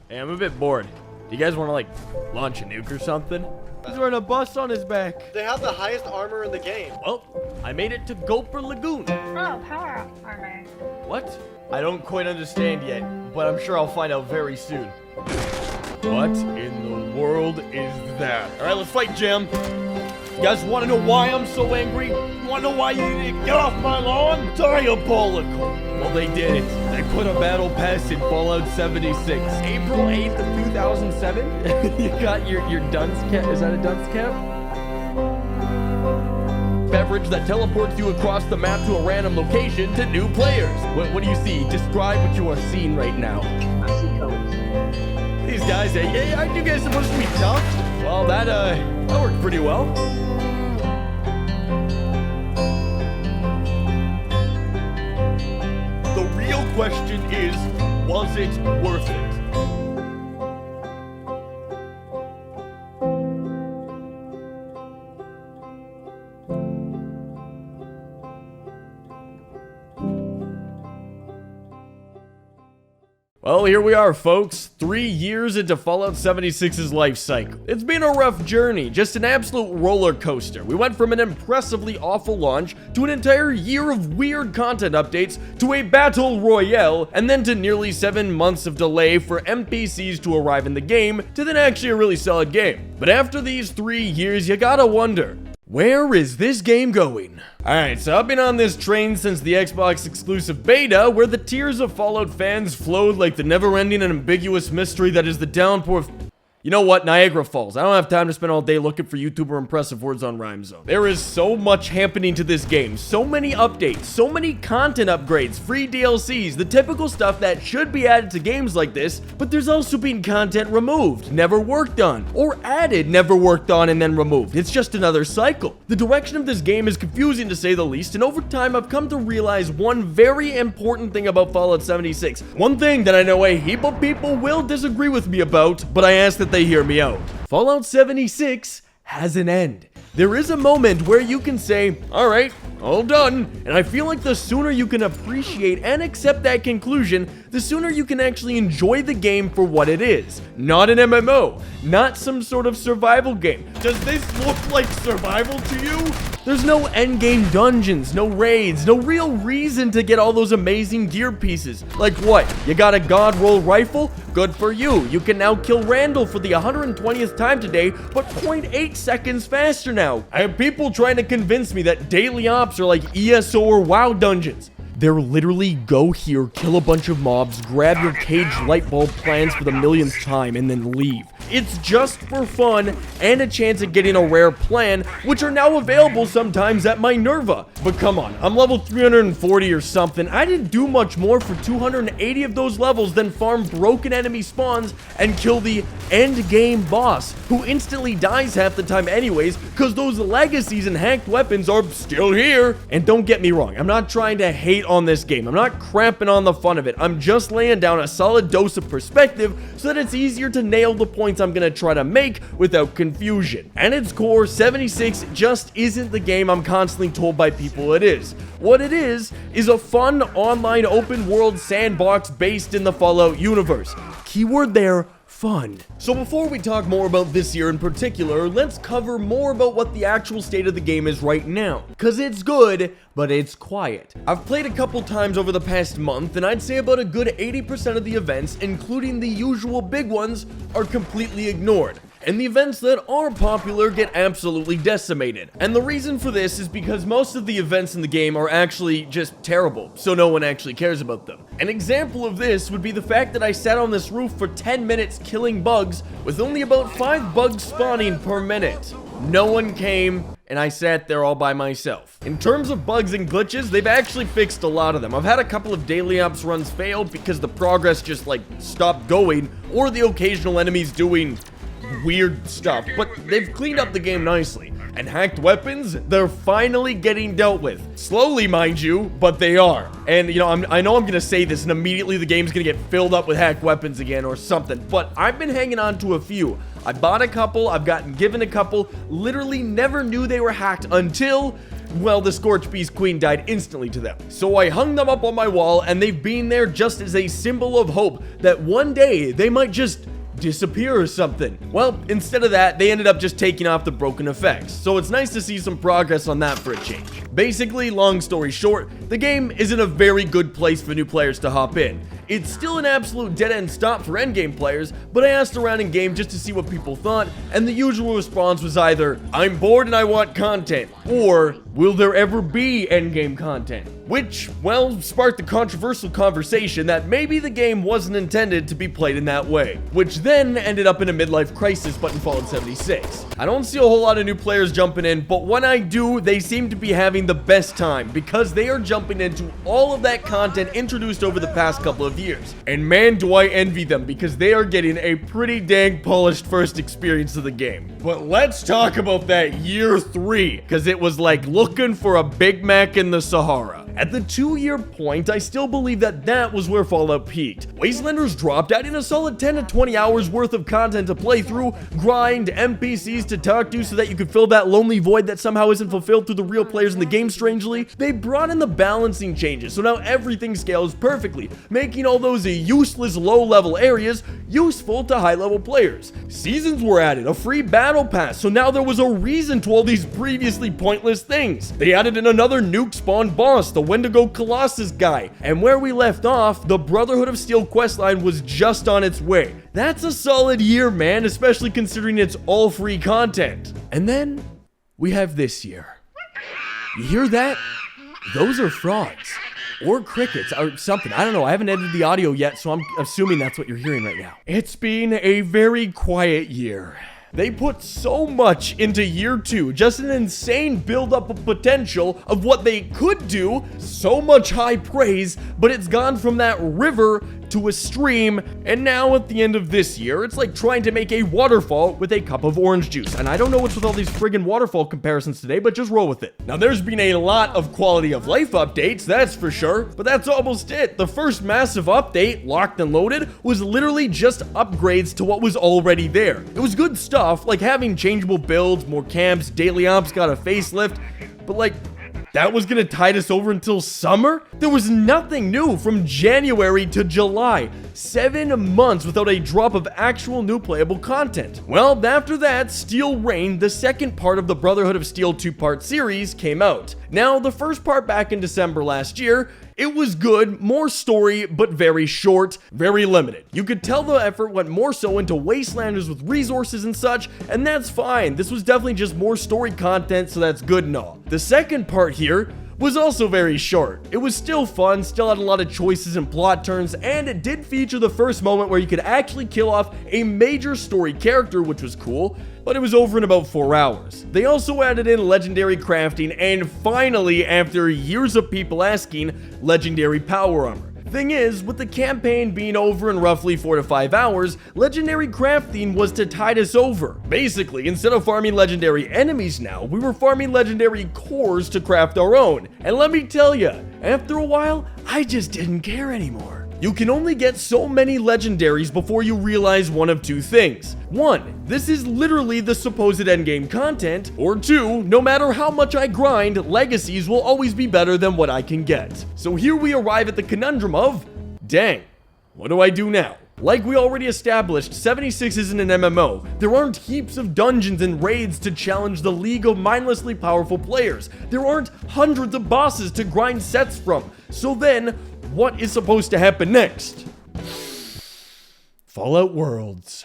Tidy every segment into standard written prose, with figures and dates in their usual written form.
Hey, I'm a bit bored. Do you guys want to, like, launch a nuke or something? He's wearing a bus on his back. They have the highest armor in the game. Well, I made it to Gopher Lagoon. Oh, power armor. What? I don't quite understand yet, but I'm sure I'll find out very soon. What in the world is that? All right, let's fight, Jim. You guys want to know why I'm so angry? You want to know why you need to get off my lawn? Diabolical. Well, they did it. They put a battle pass in Fallout 76. April 8th of 2007? You got your dunce cap? Is that a dunce cap? Beverage that teleports you across the map to a random location to new players. What do you see? Describe what you are seeing right now. I see colors. These guys, hey, aren't you guys supposed to be tough? Well, that worked pretty well. The real question is, was it worth it? Well, here we are, folks. 3 years into Fallout 76's life cycle. It's been a rough journey, just an absolute roller coaster. We went from an impressively awful launch to an entire year of weird content updates to a battle royale, and then to nearly 7 months of delay for NPCs to arrive in the game, to then actually a really solid game. But after these 3 years, you gotta wonder, where is this game going? Alright, so I've been on this train since the Xbox exclusive beta, where the tears of Fallout fans flowed like the never-ending and ambiguous mystery that is the downpour of... You know what? Niagara Falls. I don't have time to spend all day looking for YouTuber impressive words on Rhyme Zone. There is so much happening to this game. So many updates, so many content upgrades, free DLCs, the typical stuff that should be added to games like this, but there's also been content removed, never worked on, or added, never worked on, and then removed. It's just another cycle. The direction of this game is confusing to say the least, and over time I've come to realize one very important thing about Fallout 76. One thing that I know a heap of people will disagree with me about, but I ask that they hear me out. Fallout 76 has an end. There is a moment where you can say, alright, all done, and I feel like the sooner you can appreciate and accept that conclusion, the sooner you can actually enjoy the game for what it is. Not an MMO, not some sort of survival game. Does this look like survival to you? There's no endgame dungeons, no raids, no real reason to get all those amazing gear pieces. Like what? You got a god roll rifle? Good for you. You can now kill Randall for the 120th time today, but 0.8 seconds faster now. I have people trying to convince me that daily ops are like ESO or WoW dungeons. They're literally go here, kill a bunch of mobs, grab your cage light bulb plans for the millionth time, and then leave. It's just for fun and a chance at getting a rare plan, which are now available sometimes at Minerva. But come on, I'm level 340 or something. I didn't do much more for 280 of those levels than farm broken enemy spawns and kill the end game boss, who instantly dies half the time anyways, because those legacies and hacked weapons are still here. And don't get me wrong, I'm not trying to hate on this game. I'm not cramping on the fun of it. I'm just laying down a solid dose of perspective so that it's easier to nail the points I'm gonna try to make without confusion. At its core, 76 just isn't the game I'm constantly told by people it is. What it is a fun online open world sandbox based in the Fallout universe. Keyword there, fun. So before we talk more about this year in particular, let's cover more about what the actual state of the game is right now. Cause it's good, but it's quiet. I've played a couple times over the past month, and I'd say about a good 80% of the events, including the usual big ones, are completely ignored. And the events that are popular get absolutely decimated. And the reason for this is because most of the events in the game are actually just terrible, so no one actually cares about them. An example of this would be the fact that I sat on this roof for 10 minutes killing bugs, with only about 5 bugs spawning per minute. No one came, and I sat there all by myself. In terms of bugs and glitches, they've actually fixed a lot of them. I've had a couple of daily ops runs fail because the progress just stopped going, or the occasional enemies doing weird stuff, but they've cleaned up the game nicely. And hacked weapons, they're finally getting dealt with. Slowly, mind you, but they are. And, you know, I know I'm gonna say this and immediately the game's gonna get filled up with hacked weapons again or something, but I've been hanging on to a few. I bought a couple, I've gotten given a couple, literally never knew they were hacked until well, the Scorched Beast Queen died instantly to them. So I hung them up on my wall, and they've been there just as a symbol of hope that one day they might just disappear or something. Well, instead of that, they ended up just taking off the broken effects, so it's nice to see some progress on that for a change. Basically, long story short, the game is in a very good place for new players to hop in. It's still an absolute dead-end stop for endgame players, but I asked around in game just to see what people thought, and the usual response was either, I'm bored and I want content, or, will there ever be endgame content? Which, well, sparked the controversial conversation that maybe the game wasn't intended to be played in that way, which then ended up in a midlife crisis but in Fallout 76. I don't see a whole lot of new players jumping in, but when I do, they seem to be having the best time because they are jumping into all of that content introduced over the past couple of years. And man, do I envy them because they are getting a pretty dang polished first experience of the game. But let's talk about that year 3, because it was like looking for a Big Mac in the Sahara. At the 2-year point, I still believe that was where Fallout peaked. Wastelanders dropped, adding a solid 10 to 20 hours worth of content to play through, grind, NPCs to talk to so that you could fill that lonely void that somehow isn't fulfilled through the real players in the game strangely. They brought in the balancing changes, so now everything scales perfectly, making all those useless low-level areas useful to high-level players. Seasons were added, a free battle pass, so now there was a reason to all these previously pointless things. They added in another nuke spawn boss, the Wendigo Colossus guy, and where we left off, the Brotherhood of Steel questline was just on its way. That's a solid year, man, especially considering it's all free content. And then we have this year. You hear that? Those are frogs. Or crickets, or something. I don't know. I haven't edited the audio yet, so I'm assuming that's what you're hearing right now. It's been a very quiet year. They put so much into year 2, just an insane buildup of potential of what they could do, so much high praise, but it's gone from that river to a stream, and now at the end of this year, it's like trying to make a waterfall with a cup of orange juice. And I don't know what's with all these friggin' waterfall comparisons today, but just roll with it. Now, there's been a lot of quality of life updates, that's for sure, but that's almost it. The first massive update, Locked and Loaded, was literally just upgrades to what was already there. It was good stuff, like having changeable builds, more camps, daily ops got a facelift, but like, that was gonna tide us over until summer? There was nothing new from January to July. 7 months without a drop of actual new playable content. Well, after that, Steel Reign, the second part of the Brotherhood of Steel 2-part series, came out. Now, the first part back in December last year, it was good, more story, but very short, very limited. You could tell the effort went more so into Wastelanders with resources and such, and that's fine. This was definitely just more story content, so that's good and all. The second part here was also very short. It was still fun, still had a lot of choices and plot turns, and it did feature the first moment where you could actually kill off a major story character, which was cool, but it was over in about 4 hours. They also added in legendary crafting, and finally, after years of people asking, legendary power armor. Thing is, with the campaign being over in roughly 4 to 5 hours, legendary crafting was to tide us over. Basically, instead of farming legendary enemies now, we were farming legendary cores to craft our own. And let me tell ya, after a while, I just didn't care anymore. You can only get so many legendaries before you realize one of 2 things. 1, this is literally the supposed endgame content, or 2, no matter how much I grind, legacies will always be better than what I can get. So here we arrive at the conundrum of, dang, what do I do now? Like we already established, 76 isn't an MMO. There aren't heaps of dungeons and raids to challenge the league of mindlessly powerful players. There aren't hundreds of bosses to grind sets from. So then, what is supposed to happen next? Fallout Worlds.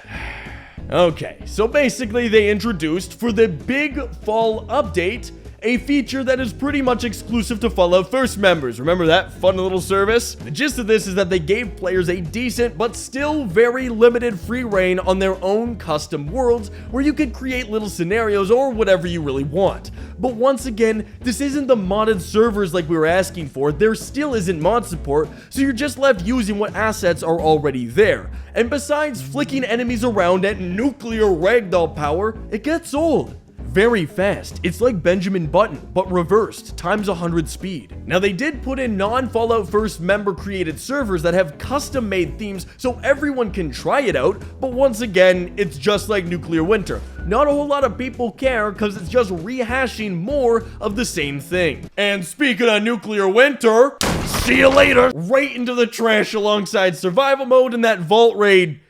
Okay, so basically they introduced, for the big fall update, a feature that is pretty much exclusive to Fallout First members. Remember that fun little service? The gist of this is that they gave players a decent but still very limited free reign on their own custom worlds where you could create little scenarios or whatever you really want. But once again, this isn't the modded servers like we were asking for. There still isn't mod support, so you're just left using what assets are already there. And besides flicking enemies around at nuclear ragdoll power, it gets old. very fast. It's like Benjamin Button, but reversed, times 100 speed. Now they did put in non-Fallout First member created servers that have custom made themes so everyone can try it out, but once again, it's just like Nuclear Winter. Not a whole lot of people care because it's just rehashing more of the same thing. And speaking of Nuclear Winter, see you later, right into the trash alongside survival mode and that vault raid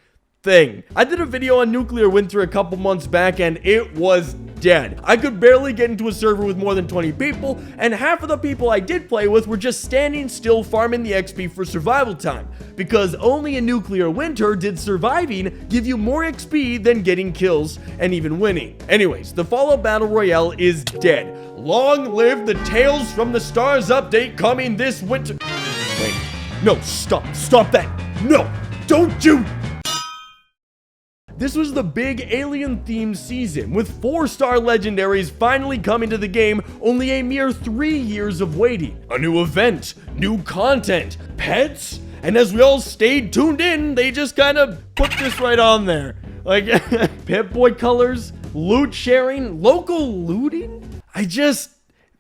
thing. I did a video on Nuclear Winter a couple months back and it was dead. I could barely get into a server with more than 20 people, and half of the people I did play with were just standing still farming the XP for survival time, because only in Nuclear Winter did surviving give you more XP than getting kills and even winning. Anyways, the Fallout Battle Royale is dead. Long live the Tales from the Stars update coming this winter. Wait, no, stop that. No, don't you. This was the big alien-themed season, with 4-star legendaries finally coming to the game, only a mere 3 years of waiting. A new event, new content, pets, and as we all stayed tuned in, they just kind of put this right on there. Like, Pip-Boy colors, loot sharing, local looting?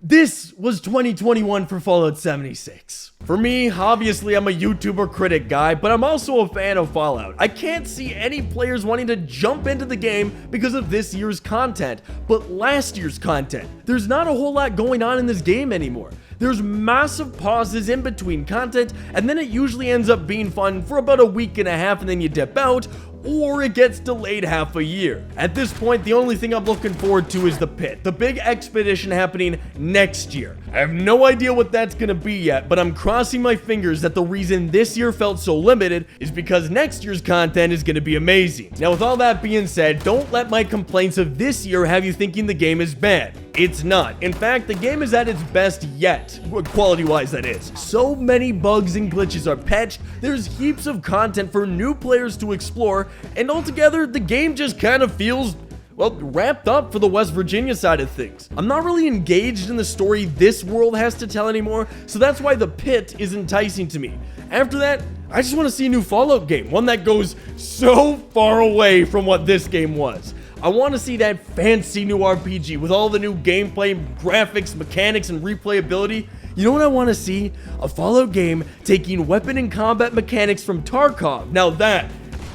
This was 2021 for Fallout 76. For me, obviously I'm a YouTuber critic guy, but I'm also a fan of Fallout. I can't see any players wanting to jump into the game because of this year's content, but last year's content. There's not a whole lot going on in this game anymore. There's massive pauses in between content, and then it usually ends up being fun for about a week and a half and then you dip out, or it gets delayed half a year. At this point, the only thing I'm looking forward to is the pit, the big expedition happening next year. I have no idea what that's gonna be yet, but I'm crossing my fingers that the reason this year felt so limited is because next year's content is gonna be amazing. Now, with all that being said, don't let my complaints of this year have you thinking the game is bad. It's not. In fact, the game is at its best yet, quality-wise that is. So many bugs and glitches are patched, there's heaps of content for new players to explore, and altogether, the game just kind of feels, well, wrapped up for the West Virginia side of things. I'm not really engaged in the story this world has to tell anymore, so that's why the pit is enticing to me. After that, I just want to see a new Fallout game, one that goes so far away from what this game was. I want to see that fancy new RPG with all the new gameplay, graphics, mechanics, and replayability. You know what I want to see? A Fallout game taking weapon and combat mechanics from Tarkov. Now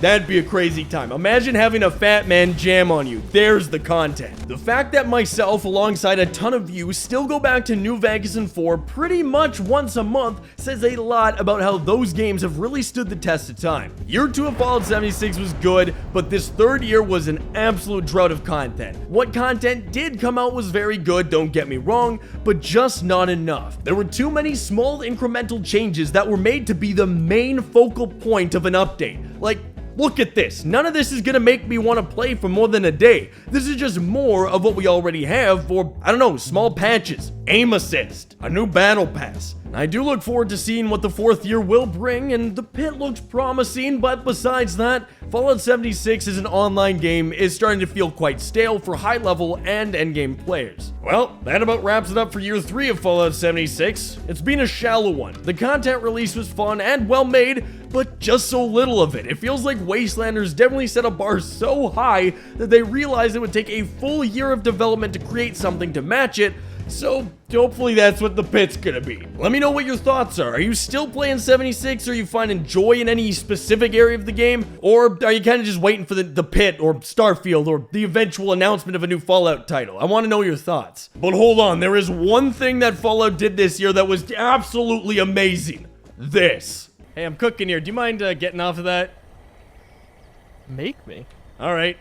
that'd be a crazy time. Imagine having a fat man jam on you. There's the content. The fact that myself, alongside a ton of you, still go back to New Vegas and 4 pretty much once a month says a lot about how those games have really stood the test of time. Year 2 of Fallout 76 was good, but this third year was an absolute drought of content. What content did come out was very good, don't get me wrong, but just not enough. There were too many small incremental changes that were made to be the main focal point of an update. Like, look at this. None of this is gonna make me want to play for more than a day. This is just more of what we already have for, I don't know, small patches, aim assist, a new battle pass. I do look forward to seeing what the 4th year will bring, and the pit looks promising, but besides that, Fallout 76 as an online game is starting to feel quite stale for high-level and endgame players. Well, that about wraps it up for year 3 of Fallout 76. It's been a shallow one. The content release was fun and well made, but just so little of it. It feels like Wastelanders definitely set a bar so high that they realized it would take a full year of development to create something to match it, so hopefully that's what the pit's gonna be. Let me know what your thoughts are. Are you still playing 76? Are you finding joy in any specific area of the game? Or are you kind of just waiting for the pit or Starfield or the eventual announcement of a new Fallout title? I want to know your thoughts. But hold on, there is one thing that Fallout did this year that was absolutely amazing. This. Hey, I'm cooking here. Do you mind getting off of that? Make me. All right.